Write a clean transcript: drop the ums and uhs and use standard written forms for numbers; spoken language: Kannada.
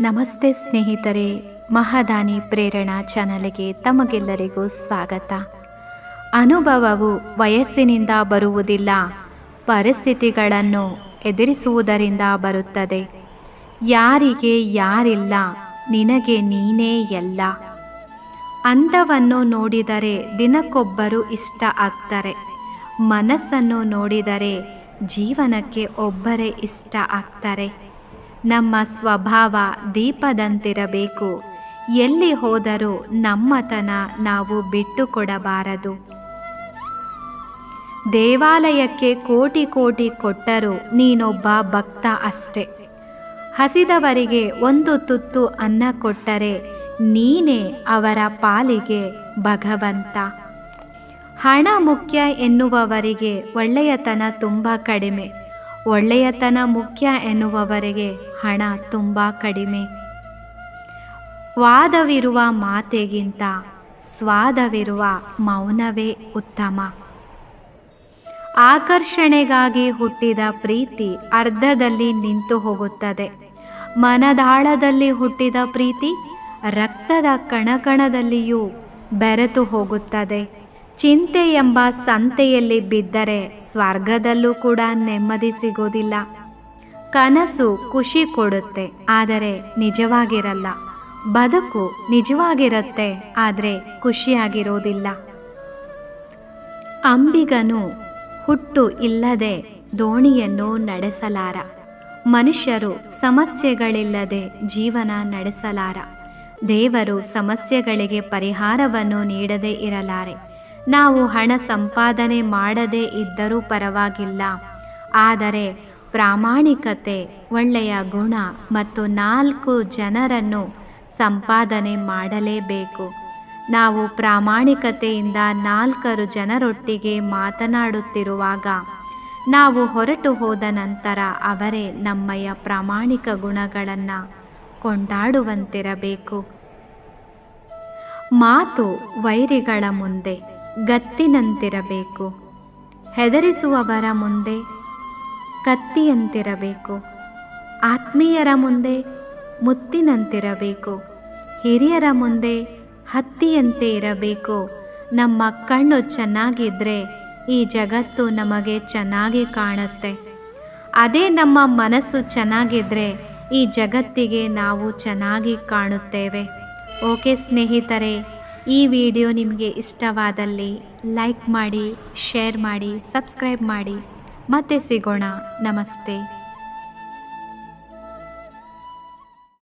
ನಮಸ್ತೆ ಸ್ನೇಹಿತರೆ, ಮಹಾದಾನಿ ಪ್ರೇರಣಾ ಚಾನಲ್ಗೆ ತಮಗೆಲ್ಲರಿಗೂ ಸ್ವಾಗತ. ಅನುಭವವು ವಯಸ್ಸಿನಿಂದ ಬರುವುದಿಲ್ಲ, ಪರಿಸ್ಥಿತಿಗಳನ್ನು ಎದುರಿಸುವುದರಿಂದ ಬರುತ್ತದೆ. ಯಾರಿಗೆ ಯಾರಿಲ್ಲ, ನಿನಗೆ ನೀನೇ ಎಲ್ಲ. ಅಂದವನ್ನು ನೋಡಿದರೆ ದಿನಕ್ಕೊಬ್ಬರು ಇಷ್ಟ ಆಗ್ತಾರೆ, ಮನಸ್ಸನ್ನು ನೋಡಿದರೆ ಜೀವನಕ್ಕೆ ಒಬ್ಬರೇ ಇಷ್ಟ ಆಗ್ತಾರೆ. ನಮ್ಮ ಸ್ವಭಾವ ದೀಪದಂತಿರಬೇಕು, ಎಲ್ಲಿ ಹೋದರೂ ನಮ್ಮತನ ನಾವು ಬಿಟ್ಟುಕೊಡಬಾರದು. ದೇವಾಲಯಕ್ಕೆ ಕೋಟಿ ಕೋಟಿ ಕೊಟ್ಟರೂ ನೀನೊಬ್ಬ ಭಕ್ತ ಅಷ್ಟೆ. ಹಸಿದವರಿಗೆ ಒಂದು ತುತ್ತು ಅನ್ನ ಕೊಟ್ಟರೆ ನೀನೇ ಅವರ ಪಾಲಿಗೆ ಭಗವಂತ. ಹಣ ಮುಖ್ಯ ಎನ್ನುವವರಿಗೆ ಒಳ್ಳೆಯತನ ತುಂಬ ಕಡಿಮೆ, ಒಳ್ಳೆಯತನ ಮುಖ್ಯ ಎನ್ನುವವರಿಗೆ ಹಣ ತುಂಬ ಕಡಿಮೆ. ವಾದವಿರುವ ಮಾತೆಗಿಂತ ಸ್ವಾದವಿರುವ ಮೌನವೇ ಉತ್ತಮ. ಆಕರ್ಷಣೆಗಾಗಿ ಹುಟ್ಟಿದ ಪ್ರೀತಿ ಅರ್ಧದಲ್ಲಿ ನಿಂತು ಹೋಗುತ್ತದೆ. ಮನದಾಳದಲ್ಲಿ ಹುಟ್ಟಿದ ಪ್ರೀತಿ ರಕ್ತದ ಕಣಕಣದಲ್ಲಿಯೂ ಬೆರೆತು ಹೋಗುತ್ತದೆ. ಚಿಂತೆ ಎಂಬ ಸಂತೆಯಲ್ಲಿ ಬಿದ್ದರೆ ಸ್ವರ್ಗದಲ್ಲೂ ಕೂಡ ನೆಮ್ಮದಿ ಸಿಗೋದಿಲ್ಲ. ಕನಸು ಖುಷಿ ಕೊಡುತ್ತೆ, ಆದರೆ ನಿಜವಾಗಿರಲ್ಲ. ಬದುಕು ನಿಜವಾಗಿರುತ್ತೆ, ಆದರೆ ಖುಷಿಯಾಗಿರೋದಿಲ್ಲ. ಅಂಬಿಗನು ಹುಟ್ಟು ಇಲ್ಲದೆ ದೋಣಿಯನ್ನು ನಡೆಸಲಾರ. ಮನುಷ್ಯರು ಸಮಸ್ಯೆಗಳಿಲ್ಲದೆ ಜೀವನ ನಡೆಸಲಾರ. ದೇವರು ಸಮಸ್ಯೆಗಳಿಗೆ ಪರಿಹಾರವನ್ನು ನೀಡದೇ ಇರಲಾರೆ. ನಾವು ಹಣ ಸಂಪಾದನೆ ಮಾಡದೇ ಇದ್ದರೂ ಪರವಾಗಿಲ್ಲ, ಆದರೆ ಪ್ರಾಮಾಣಿಕತೆ, ಒಳ್ಳೆಯ ಗುಣ ಮತ್ತು 4 ಜನರನ್ನು ಸಂಪಾದನೆ ಮಾಡಲೇಬೇಕು. ನಾವು ಪ್ರಾಮಾಣಿಕತೆಯಿಂದ 4 ಜನರೊಟ್ಟಿಗೆ ಮಾತನಾಡುತ್ತಿರುವಾಗ ನಾವು ಹೊರಟು ಹೋದ ನಂತರ ಅವರೇ ನಮ್ಮಯ ಪ್ರಾಮಾಣಿಕ ಗುಣಗಳನ್ನು ಕೊಂಡಾಡುವಂತಿರಬೇಕು. ಮಾತು ವೈರಿಗಳ ಮುಂದೆ ಗತ್ತಿನಂತಿರಬೇಕು, ಹೆದರಿಸುವವರ ಮುಂದೆ ಕತ್ತಿಯಂತಿರಬೇಕು. ಆತ್ಮೀಯರ ಮುಂದೆ ಮುತ್ತಿನಂತಿರಬೇಕು, ಹಿರಿಯರ ಮುಂದೆ ಹತ್ತಿಯಂತೆ ಇರಬೇಕು. ನಮ್ಮ ಕಣ್ಣು ಚೆನ್ನಾಗಿದ್ದರೆ ಈ ಜಗತ್ತು ನಮಗೆ ಚೆನ್ನಾಗಿ ಕಾಣುತ್ತೆ. ಅದೇ ನಮ್ಮ ಮನಸ್ಸು ಚೆನ್ನಾಗಿದ್ದರೆ ಈ ಜಗತ್ತಿಗೆ ನಾವು ಚೆನ್ನಾಗಿ ಕಾಣುತ್ತೇವೆ. ಓಕೆ ಸ್ನೇಹಿತರೆ, ಈ ವಿಡಿಯೋ ನಿಮಗೆ ಇಷ್ಟವಾದಲ್ಲಿ ಲೈಕ್ ಮಾಡಿ, ಶೇರ್ ಮಾಡಿ, ಸಬ್ಸ್ಕ್ರೈಬ್ ಮಾಡಿ. ಮತ್ತೆ ಸಿಗೋಣ. ನಮಸ್ತೆ.